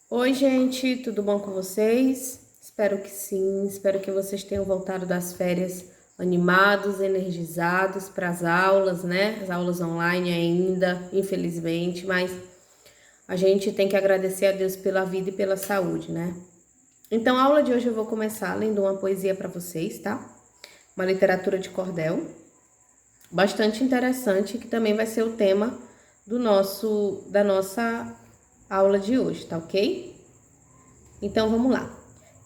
Oi, gente, tudo bom com vocês? Espero que sim, espero que vocês tenham voltado das férias animados, energizados para as aulas, né? As aulas online ainda, infelizmente, mas a gente tem que agradecer a Deus pela vida e pela saúde, né? Então, a aula de hoje eu vou começar lendo uma poesia para vocês, tá? Uma literatura de cordel, bastante interessante, que também vai ser o tema da nossa aula de hoje, tá ok? Então vamos lá.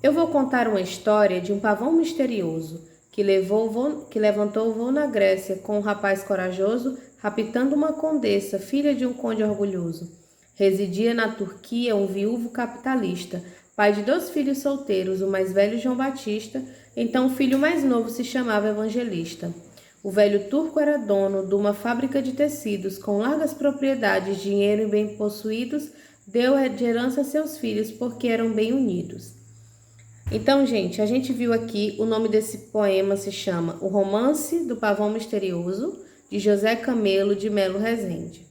Eu vou contar uma história de um pavão misterioso que levantou o voo na Grécia com um rapaz corajoso, raptando uma condessa, filha de um conde orgulhoso. Residia na Turquia um viúvo capitalista, pai de 2 filhos solteiros, o mais velho João Batista, então o filho mais novo se chamava Evangelista. O velho turco era dono de uma fábrica de tecidos com largas propriedades, dinheiro e bem possuídos, deu de herança a seus filhos porque eram bem unidos. Então, gente, a gente viu aqui, o nome desse poema se chama O Romance do Pavão Misterioso, de José Camelo de Melo Rezende.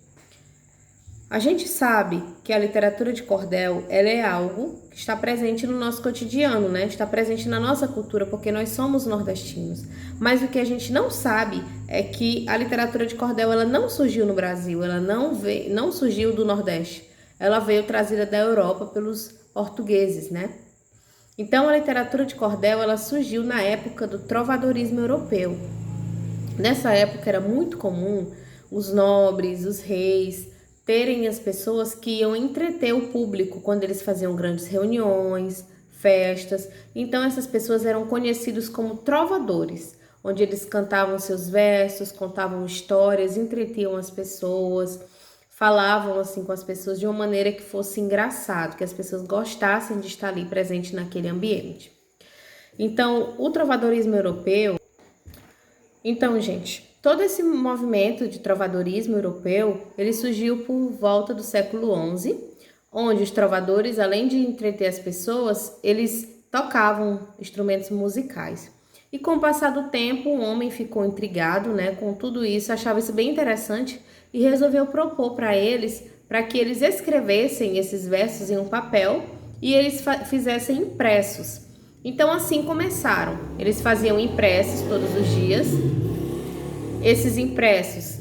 A gente sabe que a literatura de cordel, ela é algo que está presente no nosso cotidiano, né? Está presente na nossa cultura, porque nós somos nordestinos. Mas o que a gente não sabe é que a literatura de cordel, ela não surgiu no Brasil, ela não surgiu do Nordeste. Ela veio trazida da Europa pelos portugueses, né? Então, a literatura de cordel, ela surgiu na época do trovadorismo europeu. Nessa época era muito comum os nobres, os reis, terem as pessoas que iam entreter o público quando eles faziam grandes reuniões, festas. Então essas pessoas eram conhecidos como trovadores, onde eles cantavam seus versos, contavam histórias, entretiam as pessoas, falavam assim com as pessoas de uma maneira que fosse engraçado, que as pessoas gostassem de estar ali presente naquele ambiente. Então, o trovadorismo europeu então, gente, todo esse movimento de trovadorismo europeu, ele surgiu por volta do século XI, onde os trovadores, além de entreter as pessoas, eles tocavam instrumentos musicais. E com o passar do tempo, o homem ficou intrigado, né, com tudo isso, achava isso bem interessante e resolveu propor para que eles escrevessem esses versos em um papel e eles fizessem impressos. Então assim começaram. Eles faziam impressos todos os dias. Esses impressos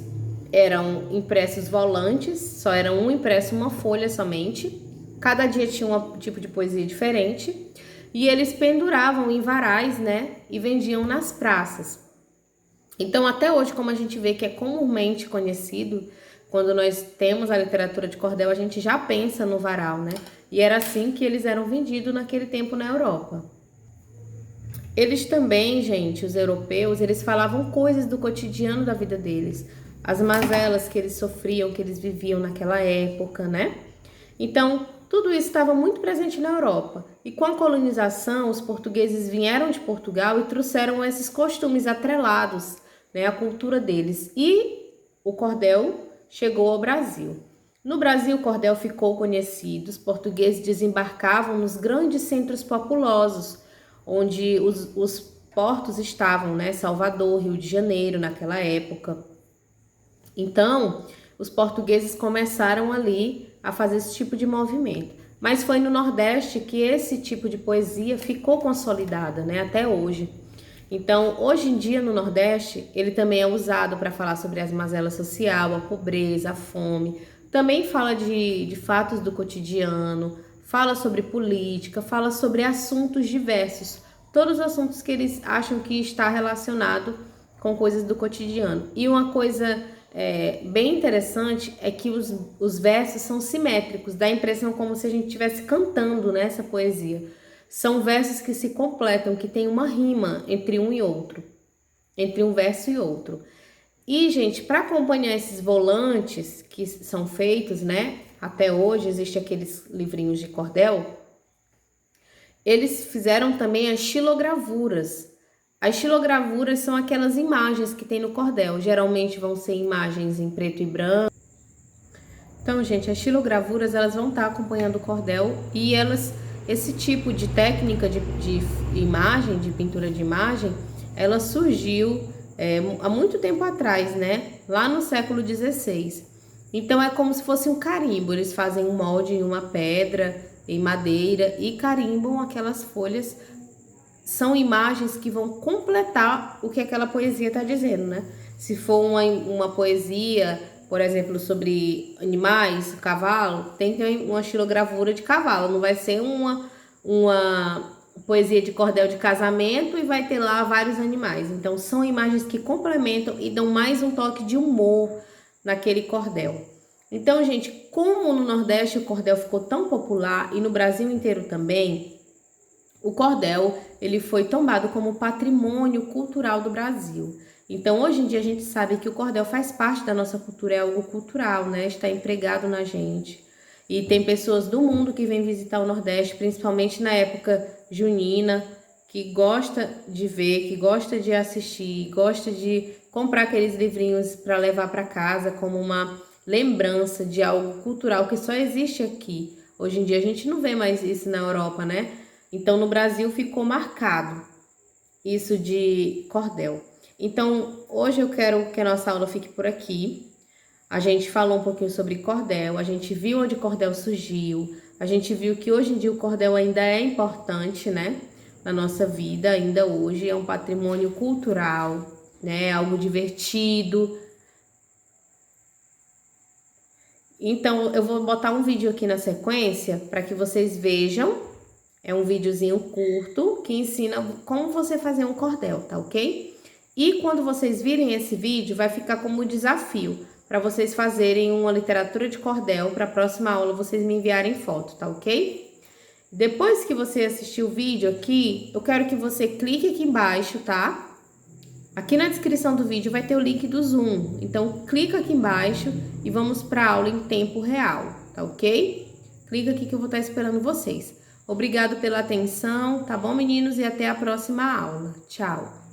eram impressos volantes, só era um impresso, uma folha somente. Cada dia tinha um tipo de poesia diferente. E eles penduravam em varais, né? E vendiam nas praças. Então, até hoje, como a gente vê que é comumente conhecido, quando nós temos a literatura de cordel, a gente já pensa no varal, né? E era assim que eles eram vendidos naquele tempo na Europa. Eles também, gente, os europeus, eles falavam coisas do cotidiano da vida deles, as mazelas que eles sofriam, que eles viviam naquela época, né? Então, tudo isso estava muito presente na Europa. E com a colonização, os portugueses vieram de Portugal e trouxeram esses costumes atrelados, né, à cultura deles. E o cordel chegou ao Brasil. No Brasil, o cordel ficou conhecido, os portugueses desembarcavam nos grandes centros populosos, onde os portos estavam, né? Salvador, Rio de Janeiro, naquela época. Então, os portugueses começaram ali a fazer esse tipo de movimento. Mas foi no Nordeste que esse tipo de poesia ficou consolidada, né? Até hoje. Então, hoje em dia no Nordeste, ele também é usado para falar sobre as mazelas social, a pobreza, a fome. Também fala de fatos do cotidiano, fala sobre política, fala sobre assuntos diversos. Todos os assuntos que eles acham que está relacionado com coisas do cotidiano. E uma coisa bem interessante é que os versos são simétricos, dá a impressão como se a gente estivesse cantando nessa poesia. São versos que se completam, que tem uma rima entre um e outro, entre um verso e outro. E, gente, para acompanhar esses volantes que são feitos, né? Até hoje existem aqueles livrinhos de cordel. Eles fizeram também as xilogravuras. As xilogravuras são aquelas imagens que tem no cordel. Geralmente vão ser imagens em preto e branco. Então, gente, as xilogravuras, elas vão estar acompanhando o cordel e esse tipo de técnica de imagem, de pintura de imagem, ela surgiu há muito tempo atrás, né? Lá no século XVI. Então é como se fosse um carimbo, eles fazem um molde em uma pedra, em madeira e carimbam aquelas folhas. São imagens que vão completar o que aquela poesia está dizendo, né? Se for uma poesia, por exemplo, sobre animais, cavalo, tem que ter uma xilogravura de cavalo, não vai ser uma poesia de cordel de casamento e vai ter lá vários animais. Então, são imagens que complementam e dão mais um toque de humor naquele cordel. Então, gente, como no Nordeste o cordel ficou tão popular e no Brasil inteiro também, o cordel, ele foi tombado como patrimônio cultural do Brasil. Então, hoje em dia a gente sabe que o cordel faz parte da nossa cultura, é algo cultural, né? Está empregado na gente. E tem pessoas do mundo que vêm visitar o Nordeste, principalmente na época junina, que gosta de ver, que gosta de assistir, gosta de comprar aqueles livrinhos para levar para casa como uma lembrança de algo cultural que só existe aqui. Hoje em dia a gente não vê mais isso na Europa, né? Então, no Brasil ficou marcado isso de cordel. Então, hoje eu quero que a nossa aula fique por aqui. A gente falou um pouquinho sobre cordel, a gente viu onde cordel surgiu, a gente viu que hoje em dia o cordel ainda é importante, né? Na nossa vida, ainda hoje, é um patrimônio cultural, né? Algo divertido. Então, eu vou botar um vídeo aqui na sequência para que vocês vejam. É um videozinho curto que ensina como você fazer um cordel, tá ok? E quando vocês virem esse vídeo, vai ficar como desafio para vocês fazerem uma literatura de cordel. Para a próxima aula vocês me enviarem foto, tá ok? Depois que você assistir o vídeo aqui, eu quero que você clique aqui embaixo, tá? Aqui na descrição do vídeo vai ter o link do Zoom. Então, clica aqui embaixo e vamos para a aula em tempo real, tá ok? Clica aqui que eu vou estar esperando vocês. Obrigado pela atenção, tá bom, meninos? E até a próxima aula. Tchau!